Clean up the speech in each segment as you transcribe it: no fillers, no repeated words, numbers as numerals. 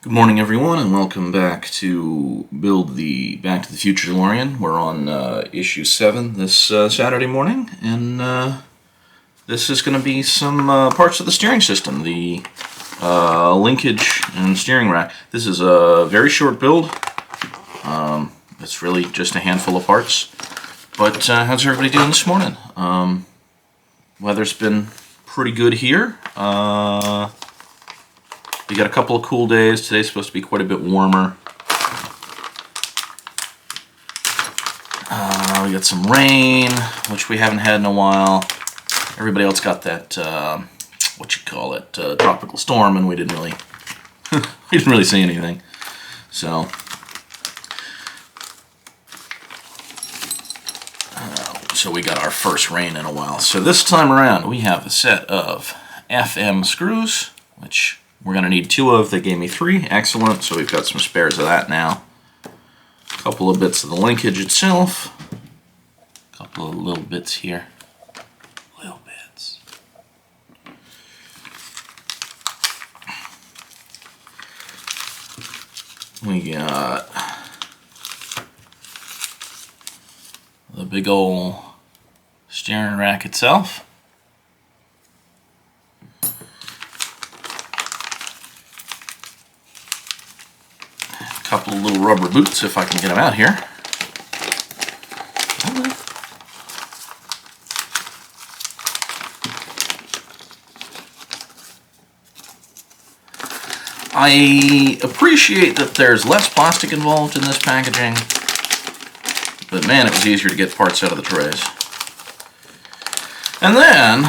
Good morning, everyone, and welcome back to build the Back to the Future DeLorean. We're on issue 7 this Saturday morning, and this is going to be some parts of the steering system, the linkage and steering rack. This is a very short build. It's really just a handful of parts. But how's everybody doing this morning? Weather's been pretty good here. We got a couple of cool days. Today's supposed to be quite a bit warmer. We got some rain, which we haven't had in a while. Everybody else got that, tropical storm, and we didn't really, we didn't really see anything. So we got our first rain in a while. So this time around, we have a set of FM screws, which we're going to need 2 of. They gave me 3. Excellent. So we've got some spares of that now. A couple of bits of the linkage itself. A couple of little bits here. Little bits. We got the big old steering rack itself. Couple of little rubber boots, if I can get them out here. I appreciate that there's less plastic involved in this packaging, but man, it was easier to get parts out of the trays. And then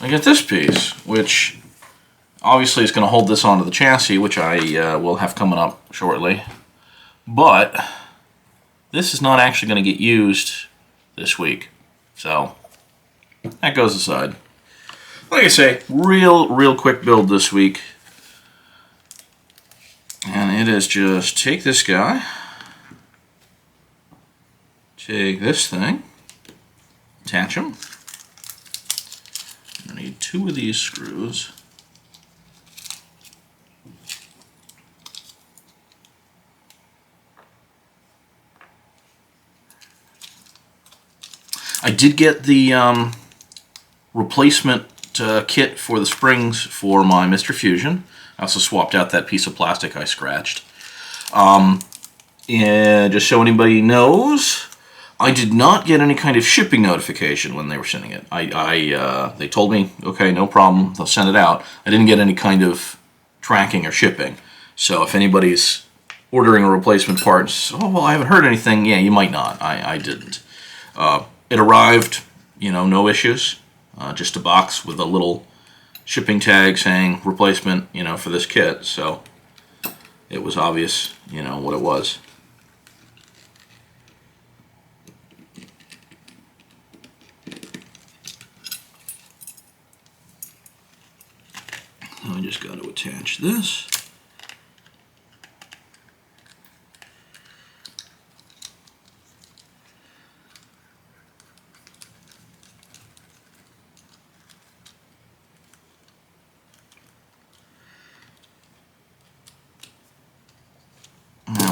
I get this piece, which obviously it's going to hold this onto the chassis, which I will have coming up shortly. But this is not actually going to get used this week. So that goes aside. Like I say, real quick build this week. And it is just take this guy, take this thing, attach them. I need 2 of these screws. I did get the replacement kit for the springs for my Mr. Fusion. I also swapped out that piece of plastic I scratched. And just so anybody knows, I did not get any kind of shipping notification when they were sending it. They told me, okay, no problem, they'll send it out. I didn't get any kind of tracking or shipping. So if anybody's ordering a replacement part and says, oh, well, I haven't heard anything, yeah, you might not. I didn't. It arrived, no issues. Just a box with a little shipping tag saying replacement, for this kit. So it was obvious, what it was. I just got to attach this.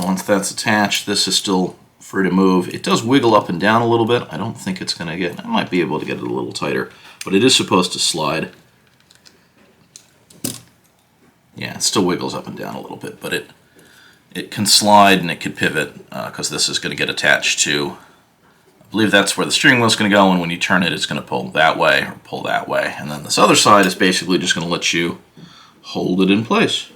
Once that's attached, this is still free to move. It does wiggle up and down a little bit. I don't think it's going to get, I might be able to get it a little tighter, but it is supposed to slide. Yeah, it still wiggles up and down a little bit, but it can slide and it can pivot because this is going to get attached to, I believe that's where the steering wheel is going to go, and when you turn it, it's going to pull that way or pull that way. And then this other side is basically just going to let you hold it in place.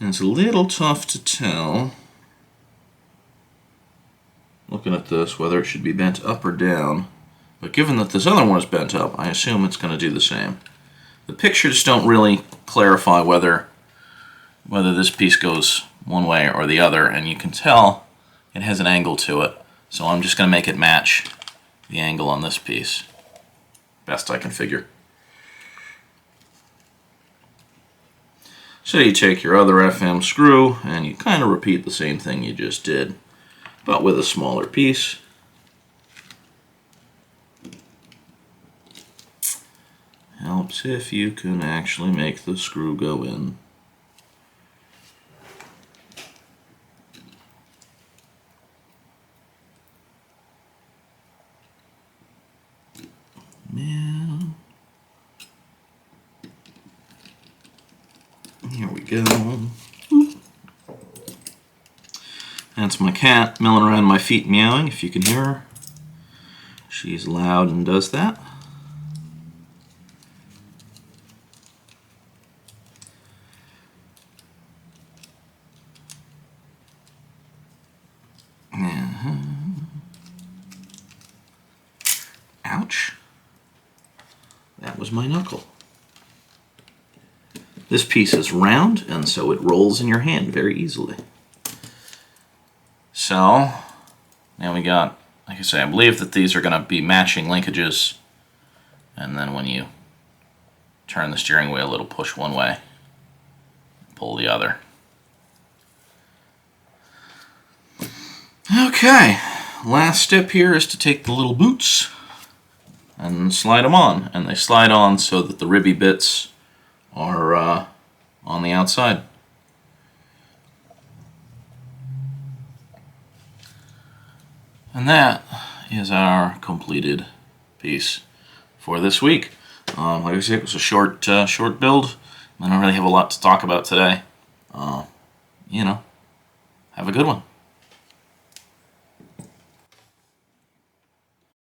And it's a little tough to tell, looking at this, whether it should be bent up or down. But given that this other one is bent up, I assume it's going to do the same. The pictures don't really clarify whether this piece goes one way or the other, and you can tell it has an angle to it. So I'm just going to make it match the angle on this piece, best I can figure. So you take your other FM screw and you kind of repeat the same thing you just did, but with a smaller piece. Helps if you can actually make the screw go in. Yeah. Here we go. That's my cat milling around my feet meowing, if you can hear her. She's loud and does that. Ouch. That was my knuckle. This piece is round, and so it rolls in your hand very easily. So, now we got, like I say, I believe that these are going to be matching linkages, and then when you turn the steering wheel, it'll push one way, pull the other. Okay, last step here is to take the little boots and slide them on, and they slide on so that the ribby bits are on the outside. And that is our completed piece for this week. Like I said, it was a short build. I don't really have a lot to talk about today. You know, have a good one.